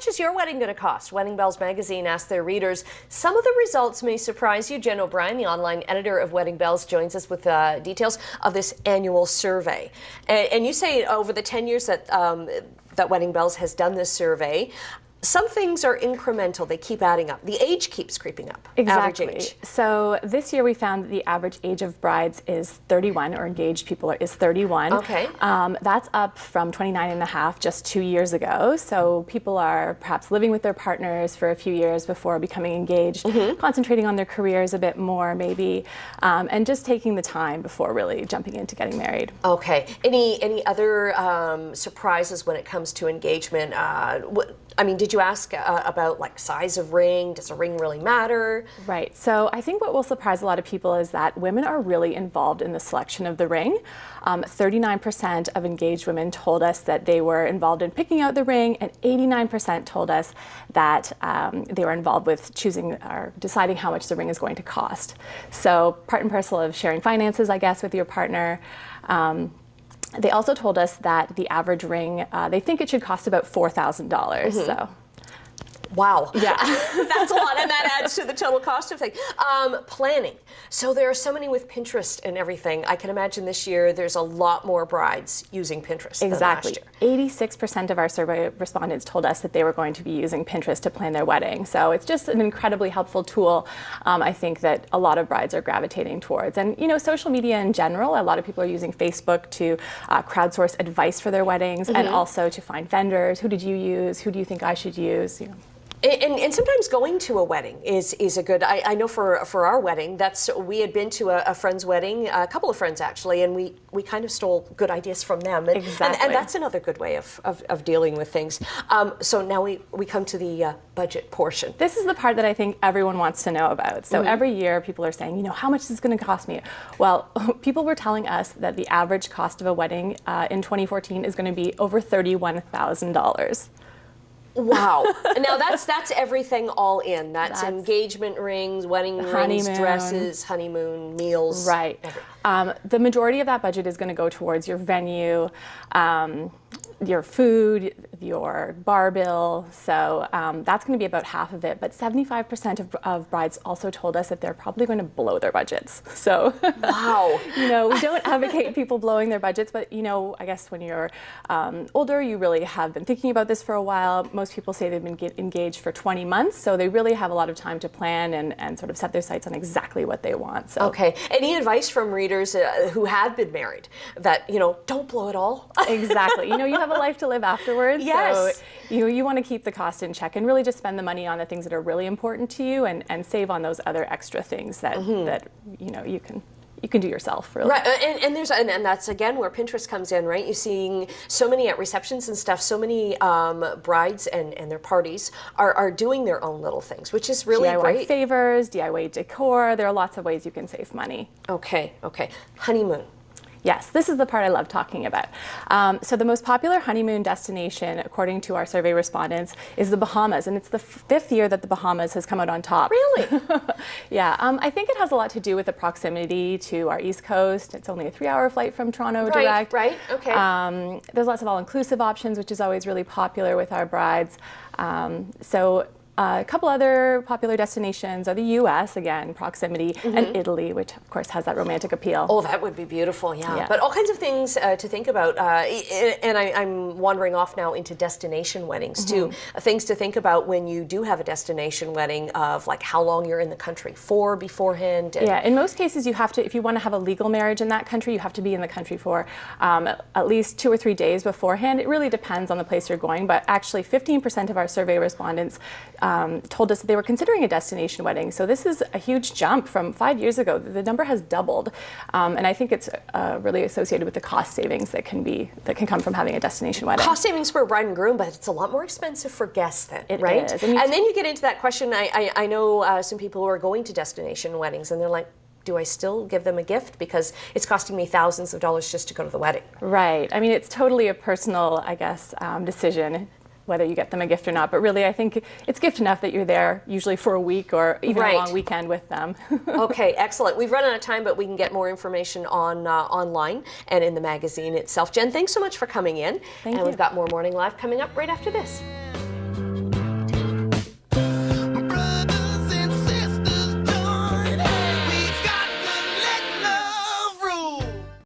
much is your wedding going to cost? Wedding Bells magazine asked their readers. Some of the results may surprise you. Jen O'Brien, the online editor of Wedding Bells, joins us with details of this annual survey. And you say over the 10 years that that Wedding Bells has done this survey, some things are incremental. They keep adding up. The age keeps creeping up. Exactly. Average age. So this year we found that the average age of brides is 31, or engaged people is 31. Okay. That's up from 29 and a half just 2 years ago. So people are perhaps living with their partners for a few years before becoming engaged, concentrating on their careers a bit more maybe, and just taking the time before really jumping into getting married. Okay. Any other surprises when it comes to engagement? I mean, did you ask about like size of ring? Does a ring really matter? Right. So I think what will surprise a lot of people is that women are really involved in the selection of the ring. 39% of engaged women told us that they were involved in picking out the ring, and 89% told us that they were involved with choosing or deciding how much the ring is going to cost. So part and parcel of sharing finances, I guess, with your partner. They also told us that the average ring, they think it should cost about $4,000. So. Wow. Yeah. That's a lot, and that adds to the total cost of things. Planning. So there are so many with Pinterest and everything. I can imagine this year there's a lot more brides using Pinterest Exactly. than last year. 86% of our survey respondents told us that they were going to be using Pinterest to plan their wedding. So it's just an incredibly helpful tool, I think, that a lot of brides are gravitating towards. And, you know, social media in general, a lot of people are using Facebook to crowdsource advice for their weddings, and also to find vendors. Who did you use? Who do you think I should use? You know. And sometimes going to a wedding is a good, I know for our wedding, we had been to a friend's wedding, a couple of friends actually, and we kind of stole good ideas from them. And, Exactly. and that's another good way of dealing with things. So now we come to the budget portion. This is the part that I think everyone wants to know about. So every year people are saying, you know, how much is this going to cost me? Well, people were telling us that the average cost of a wedding in 2014 is going to be over $31,000. Wow. Now that's everything all in. That's engagement rings, wedding rings, honeymoon. Dresses, honeymoon, meals. Right. The majority of that budget is going to go towards your venue, your food, your bar bill. So that's going to be about half of it. But 75% of brides also told us that they're probably going to blow their budgets. So, wow. You know, we don't advocate people blowing their budgets, but, you know, I guess when you're older, you really have been thinking about this for a while. Most people say they've been engaged for 20 months, so they really have a lot of time to plan and sort of set their sights on exactly what they want. So. Okay. Any advice from readers who have been married that, you know, don't blow it all? Exactly. You know, you have a life to live afterwards. Yes. So you want to keep the cost in check and really just spend the money on the things that are really important to you, and save on those other extra things that that you know you can do yourself, really. Right, and there's and that's again where Pinterest comes in, right? You're seeing so many at receptions and stuff. So many brides and their parties are doing their own little things, which is really DIY great. favors, DIY decor. There are lots of ways you can save money. Okay. Honeymoon. Yes, this is the part I love talking about. So the most popular honeymoon destination, according to our survey respondents, is the Bahamas, and it's the 5th year that the Bahamas has come out on top. Really? Yeah, I think it has a lot to do with the proximity to our East Coast. It's only a 3-hour flight from Toronto direct. Right, okay. There's lots of all-inclusive options, which is always really popular with our brides. So a couple other popular destinations are the U.S., again, proximity, and Italy, which of course has that romantic appeal. Oh, that would be beautiful, yeah. But all kinds of things to think about. And I'm wandering off now into destination weddings too. Things to think about when you do have a destination wedding, of like how long you're in the country for beforehand. Yeah, in most cases you have to, if you want to have a legal marriage in that country, you have to be in the country for at least 2 or 3 days beforehand. It really depends on the place you're going, but actually 15% of our survey respondents told us that they were considering a destination wedding. So this is a huge jump from 5 years ago. The number has doubled, and I think it's really associated with the cost savings that can come from having a destination wedding. Cost savings for bride and groom, but it's a lot more expensive for guests then, right? It is. And then you get into that question. I know some people who are going to destination weddings, and they're like, do I still give them a gift because it's costing me thousands of dollars just to go to the wedding? Right. I mean, it's totally a personal, I guess, decision whether you get them a gift or not. But really, I think it's gift enough that you're there usually for a week or even a long weekend with them. Okay, excellent. We've run out of time, but we can get more information on online and in the magazine itself. Jen, thanks so much for coming in. Thank you. And we've got more Morning Live coming up right after this.